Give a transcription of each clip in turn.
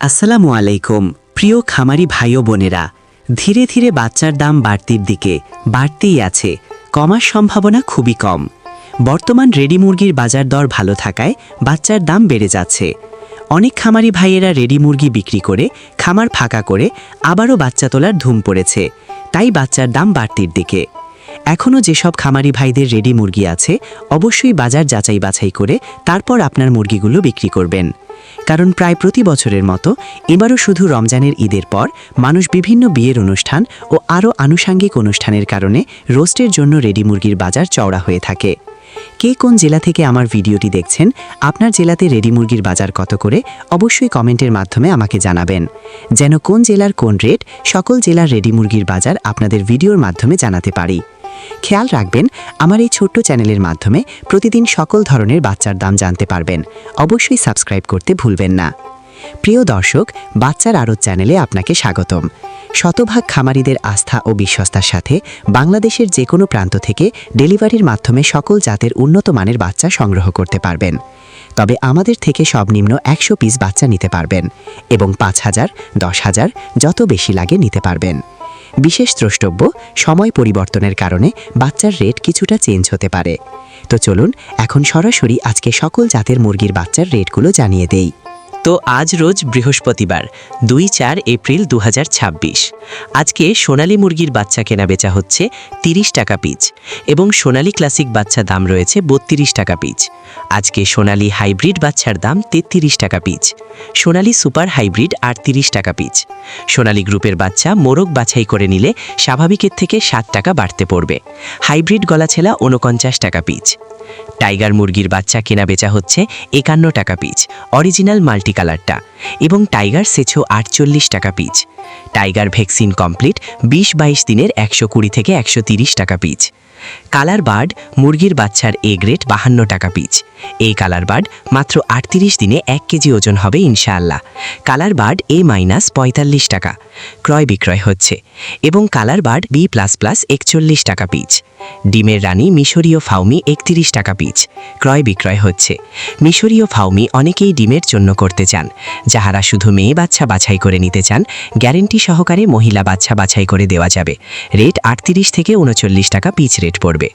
আসসালামু আলাইকুম প্রিয় খামারি ভাই ও বোনেরা। ধীরে ধীরে বাচ্চার দাম বাড়তির দিকে বাড়তেই আছে, কমার সম্ভাবনা খুবই কম। বর্তমান রেডি মুরগির বাজার দর ভালো থাকায় বাচ্চার দাম বেড়ে যাচ্ছে। অনেক খামারি ভাইয়েরা রেডি মুরগি বিক্রি করে খামার ফাঁকা করে আবারও বাচ্চা তোলার ধুম পড়েছে, তাই বাচ্চার দাম বাড়তির দিকে। এখনও যেসব খামারি ভাইদের রেডি মুরগি আছে, অবশ্যই বাজার যাচাই বাছাই করে তারপর আপনার মুরগিগুলো বিক্রি করবেন। কারণ প্রায় প্রতি বছরের মতো এবারও শুধু রমজানের ঈদের পর মানুষ বিভিন্ন বিয়ের অনুষ্ঠান ও আরও আনুষাঙ্গিক অনুষ্ঠানের কারণে রোস্টের জন্য রেডি মুরগির বাজার চওড়া হয়ে থাকে। কে কোন জেলা থেকে আমার ভিডিওটি দেখছেন, আপনার জেলাতে রেডি মুরগির বাজার কত করে অবশ্যই কমেন্টের মাধ্যমে আমাকে জানাবেন, যেন কোন জেলার কোন রেট সকল জেলার রেডি মুরগির বাজার আপনাদের ভিডিওর মাধ্যমে জানাতে পারি। খেয়াল রাখবেন, আমার এই ছোট্ট চ্যানেলের মাধ্যমে প্রতিদিন সকল ধরনের বাচ্চার দাম জানতে পারবেন। অবশ্যই সাবস্ক্রাইব করতে ভুলবেন না। প্রিয় দর্শক, বাচ্চার আড়ত চ্যানেলে আপনাকে স্বাগতম। শতভাগ খামারিদের আস্থা ও বিশ্বস্তার সাথে বাংলাদেশের যে কোনো প্রান্ত থেকে ডেলিভারির মাধ্যমে সকল জাতের উন্নত মানের বাচ্চা সংগ্রহ করতে পারবেন। তবে আমাদের থেকে সর্বনিম্ন 100 পিস বাচ্চা নিতে পারবেন এবং 5000, 10,000 যত বেশি লাগে নিতে পারবেন। বিশেষ দ্রষ্টব্য, সময় পরিবর্তনের কারণে বাচ্চার রেট কিছুটা চেঞ্জ হতে পারে। তো চলুন এখন সরাসরি আজকে সকল জাতের মুরগির বাচ্চার রেটগুলো জানিয়ে দেই। তো আজ রোজ বৃহস্পতিবার 2-4 এপ্রিল 2026। আজকে সোনালী মুরগির বাচ্চা কেনা বেচা হচ্ছে 30 টাকা পিচ এবং সোনালী ক্লাসিক বাচ্চা দাম রয়েছে 32 টাকা পিচ। আজকে সোনালী হাইব্রিড বাচ্চার দাম 33 টাকা পিচ, সোনালী সুপার হাইব্রিড 38 টাকা পিচ। সোনালী গ্রুপের বাচ্চা মোরগ বাছাই করে নিলে স্বাভাবিকের থেকে 7 টাকা বাড়তে পড়বে। হাইব্রিড গলাছেলা 49 টাকা পিচ। টাইগার মুরগির বাচ্চা কেনা বেচা হচ্ছে 51 টাকা পিচ, অরিজিনাল মাল্টি কালারটা, এবং টাইগার সেছো 48 টাকা পিচ। টাইগার ভ্যাকসিন কমপ্লিট 20-22 দিনের 120 থেকে 130 টাকা পিচ। কালার বার্ড মুরগির বাচ্চার এ গ্রেড 52 টাকা পিচ। এই কালার বার্ড মাত্র 38 দিনে 1 কেজি ওজন হবে ইনশাআল্লাহ। কালার বার্ড A- 45 টাকা ক্রয় বিক্রয় হচ্ছে এবং কালার বার্ড B++ 41 টাকা পিচ। ডিমের রানী মিশরীয় ফাউমি 31 টাকা পিচ ক্রয় বিক্রয় হচ্ছে। মিশরীয় ফাউমি অনেকেই ডিমের জন্য করতে চান, যাহারা শুধু মেয়ে বাচ্চা বাছাই করে নিতে চান গ্যারেন্টি সহকারে মহিলা বাচ্চা বাছাই করে দেওয়া যাবে। রেট 38 থেকে 39 টাকা পিচ রেট পড়বে।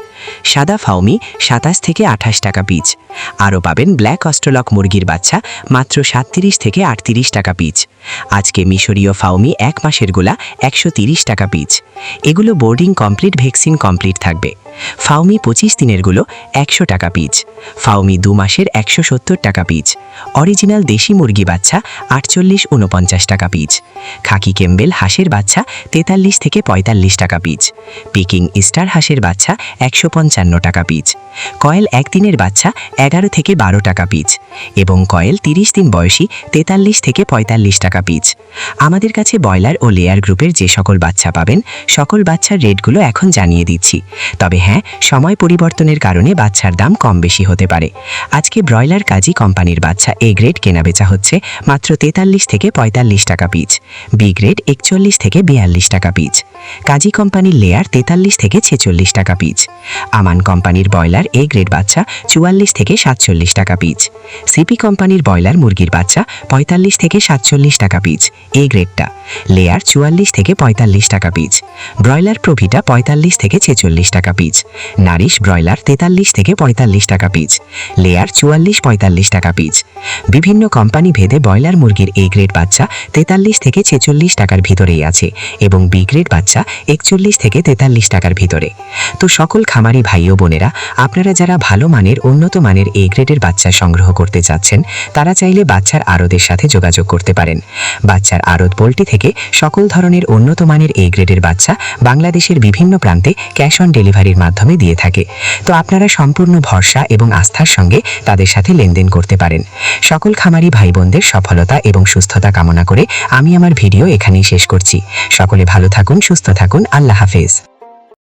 সাদা ফাউমি 27 থেকে 28 টাকা পিচ। আরও পাবেন ব্ল্যাক অস্ট্রলক মুরগির বাচ্চা মাত্র 37 থেকে 38 টাকা পিচ। আজকে মিশরীয় ফাউমি 1 মাসের গোলা 130 টাকা পিচ। এগুলো বোর্ডিং কমপ্লিট, ভ্যাকসিন কমপ্লিট থাকবে। ফাউমি 25 দিনেরগুলো 100 টাকা পিচ। ফাউমি 2 মাসের 170 টাকা পিচ। অরিজিনাল দেশি মুরগি বাচ্চা 48-49 টাকা পিচ। খাকি কেম্বেল হাঁসের বাচ্চা 43 থেকে 45 টাকা পিচ। পিকিং স্টার হাঁসের বাচ্চা 155 টাকা পিচ। কয়েল 1 দিনের বাচ্চা 11 থেকে 12 টাকা পিচ এবং কয়েল 30 দিন বয়সী 43 থেকে 45 টাকা পিচ। আমাদের কাছে ব্রয়লার ও লেয়ার গ্রুপের যে সকল বাচ্চা পাবেন, সকল বাচ্চার রেটগুলো এখন জানিয়ে দিচ্ছি। তবে হ্যাঁ, সময় পরিবর্তনের কারণে বাচ্চার দাম কম বেশি হতে পারে। আজকে ব্রয়লার কাজী কোম্পানির বাচ্চা এ গ্রেড কেনা বেচা হচ্ছে মাত্র 43 থেকে 45 টাকা পিচ। বি গ্রেড 41 থেকে 42 টাকা পিচ। কাজী কোম্পানির লেয়ার 43 থেকে 46 টাকা পিচ। আমান কোম্পানির ব্রয়লার এ গ্রেড বাচ্চা 44 থেকে 47 টাকা পিচ। সিপি কোম্পানির ব্রয়লার মুরগির বাচ্চা 45 থেকে 47 টাকা পিচ এ গ্রেডটা। লেয়ার 44 থেকে 45 টাকা পিচ। ব্রয়লার প্রভিটা 45 থেকে 46 টাকা পিচ। নারিশ ব্রয়লার 43 থেকে 45 টাকা পিচ। লেয়ার 44-45 টাকা পিচ। বিভিন্ন কোম্পানি ভেদে ব্রয়লার মুরগির এ গ্রেড বাচ্চা 43 থেকে 46 টাকার ভিতরেই আছে এবং বি গ্রেড বাচ্চা 41 থেকে 43 টাকার ভিতরে। তো সকল খামারি ভাই ও বোনেরা, আপনারা যারা ভালো মানের উন্নত মানের এ গ্রেডের বাচ্চা সংগ্রহ করতে চাচ্ছেন, তারা চাইলে বাচ্চার আড়তের সাথে যোগাযোগ করতে পারেন। বাচ্চার আড়ত পোল্ট্রি থেকে সকল ধরনের উন্নত মানের এ গ্রেডের বাচ্চা বাংলাদেশের বিভিন্ন প্রান্তে ক্যাশ অন ডেলিভারির মাধ্যমে দিয়ে থাকে। তো আপনারা সম্পূর্ণ ভরসা এবং আস্থার সঙ্গে তাদের সাথে লেনদেন করতে পারেন। সকল খামারি ভাই বোনদের সফলতা এবং সুস্থতা কামনা করে আমি আমার ভিডিও এখানেই শেষ করছি। সকলে ভালো থাকুন, সুস্থ থাকুন। আল্লাহ হাফেজ।